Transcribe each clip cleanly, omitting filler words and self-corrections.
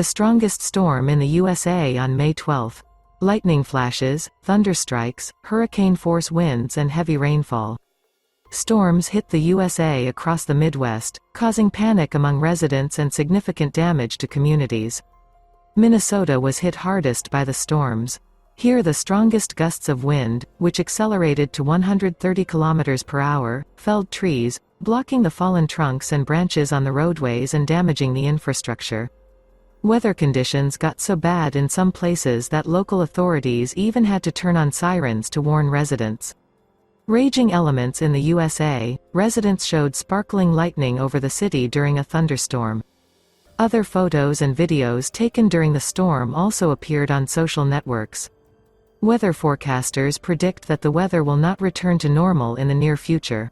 The strongest storm in the USA on May 12. Lightning flashes, thunderstrikes, hurricane-force winds and heavy rainfall. Storms hit the USA across the Midwest, causing panic among residents and significant damage to communities. Minnesota was hit hardest by the storms. Here the strongest gusts of wind, which accelerated to 130 km per hour, felled trees, blocking the fallen trunks and branches on the roadways and damaging the infrastructure. Weather conditions got so bad in some places that local authorities even had to turn on sirens to warn residents. Raging elements in the USA, residents showed sparkling lightning over the city during a thunderstorm. Other photos and videos taken during the storm also appeared on social networks. Weather forecasters predict that the weather will not return to normal in the near future.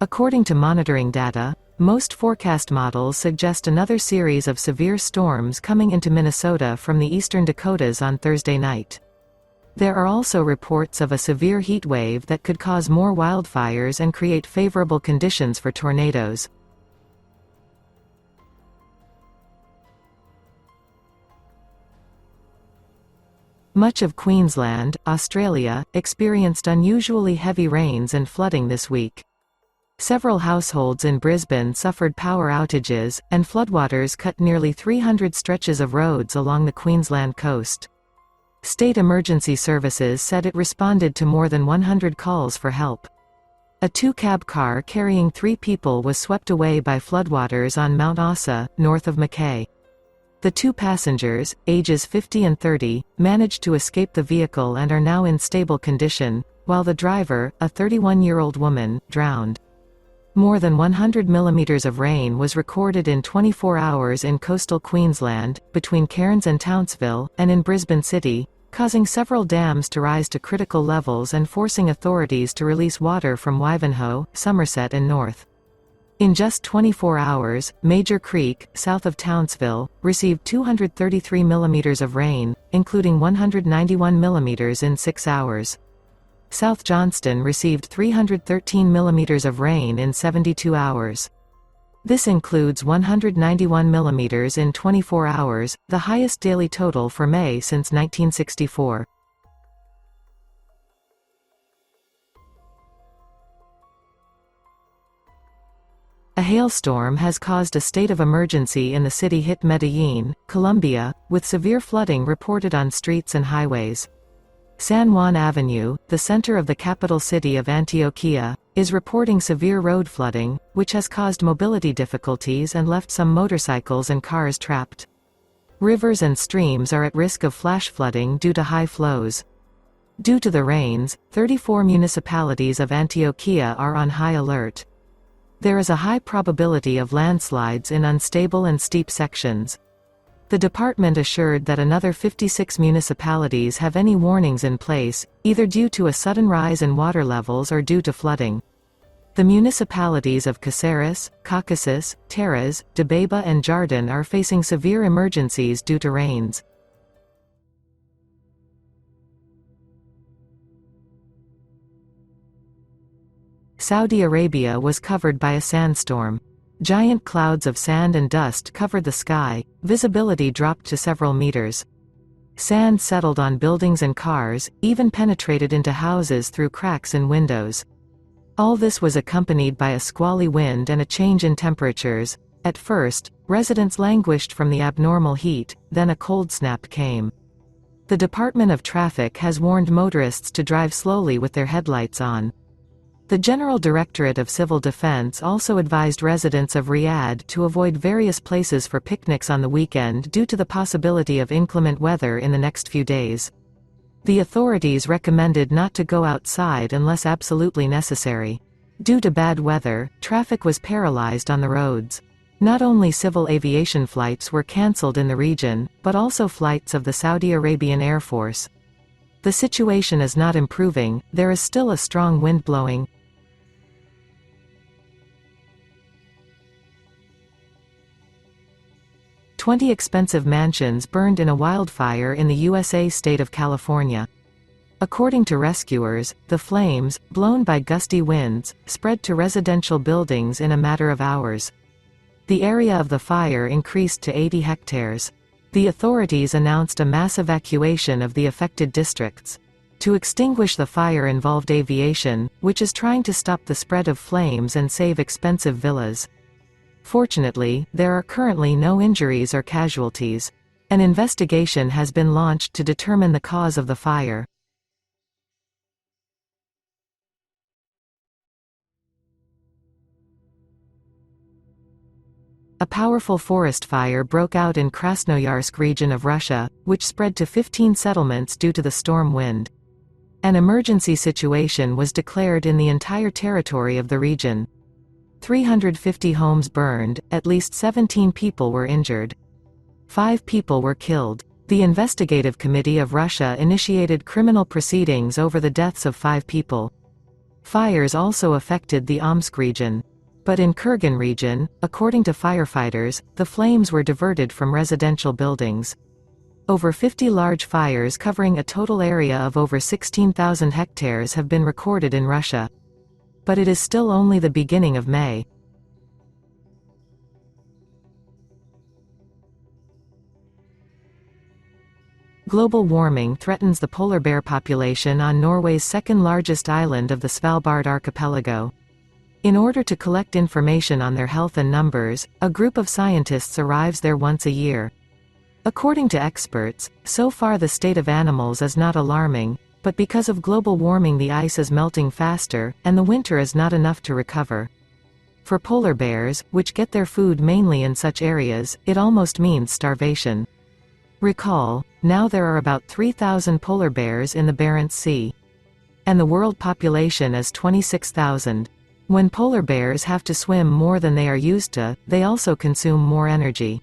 According to monitoring data, most forecast models suggest another series of severe storms coming into Minnesota from the eastern Dakotas on Thursday night. There are also reports of a severe heat wave that could cause more wildfires and create favorable conditions for tornadoes. Much of Queensland, Australia, experienced unusually heavy rains and flooding this week. Several households in Brisbane suffered power outages, and floodwaters cut nearly 300 stretches of roads along the Queensland coast. State emergency services said it responded to more than 100 calls for help. A two-cab car carrying 3 people was swept away by floodwaters on Mount Ossa, north of Mackay. The 2 passengers, ages 50 and 30, managed to escape the vehicle and are now in stable condition, while the driver, a 31-year-old woman, drowned. More than 100 millimeters of rain was recorded in 24 hours in coastal Queensland, between Cairns and Townsville, and in Brisbane City, causing several dams to rise to critical levels and forcing authorities to release water from Ivanhoe, Somerset and North. In just 24 hours, Major Creek, south of Townsville, received 233 millimeters of rain, including 191 millimeters in 6 hours. South Johnston received 313 millimeters of rain in 72 hours. This includes 191 millimeters in 24 hours, the highest daily total for May since 1964. A hailstorm has caused a state of emergency in the city hit Medellin, Colombia, with severe flooding reported on streets and highways. San Juan Avenue, the center of the capital city of Antioquia, is reporting severe road flooding, which has caused mobility difficulties and left some motorcycles and cars trapped. Rivers and streams are at risk of flash flooding due to high flows. Due to the rains, 34 municipalities of Antioquia are on high alert. There is a high probability of landslides in unstable and steep sections. The department assured that another 56 municipalities have any warnings in place, either due to a sudden rise in water levels or due to flooding. The municipalities of Caceres, Caucasus, Terras, Debeba and Jardin are facing severe emergencies due to rains. Saudi Arabia was covered by a sandstorm. Giant clouds of sand and dust covered the sky, visibility dropped to several meters. Sand settled on buildings and cars, even penetrated into houses through cracks in windows. All this was accompanied by a squally wind and a change in temperatures. At first, residents languished from the abnormal heat, then a cold snap came. The Department of Traffic has warned motorists to drive slowly with their headlights on. The General Directorate of Civil Defense also advised residents of Riyadh to avoid various places for picnics on the weekend due to the possibility of inclement weather in the next few days. The authorities recommended not to go outside unless absolutely necessary. Due to bad weather, traffic was paralyzed on the roads. Not only civil aviation flights were cancelled in the region, but also flights of the Saudi Arabian Air Force. The situation is not improving, there is still a strong wind blowing. "20 expensive mansions burned in a wildfire in the USA state of California." According to rescuers, the flames, blown by gusty winds, spread to residential buildings in a matter of hours. The area of the fire increased to 80 hectares. The authorities announced a mass evacuation of the affected districts. To extinguish the fire involved aviation, which is trying to stop the spread of flames and save expensive villas. Fortunately, there are currently no injuries or casualties. An investigation has been launched to determine the cause of the fire. A powerful forest fire broke out in Krasnoyarsk region of Russia, which spread to 15 settlements due to the storm wind. An emergency situation was declared in the entire territory of the region. 350 homes burned, at least 17 people were injured. 5 people were killed. The Investigative Committee of Russia initiated criminal proceedings over the deaths of 5 people. Fires also affected the Omsk region. But in Kurgan region, according to firefighters, the flames were diverted from residential buildings. Over 50 large fires covering a total area of over 16,000 hectares have been recorded in Russia. But it is still only the beginning of May. Global warming threatens the polar bear population on Norway's second-largest island of the Svalbard archipelago. In order to collect information on their health and numbers, a group of scientists arrives there once a year. According to experts, so far the state of animals is not alarming, but because of global warming the ice is melting faster, and the winter is not enough to recover. For polar bears, which get their food mainly in such areas, it almost means starvation. Recall, now there are about 3,000 polar bears in the Barents Sea. And the world population is 26,000. When polar bears have to swim more than they are used to, they also consume more energy.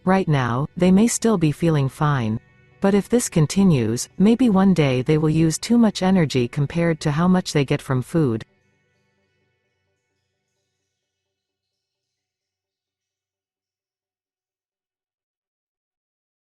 Right now, they may still be feeling fine. But if this continues, maybe one day they will use too much energy compared to how much they get from food.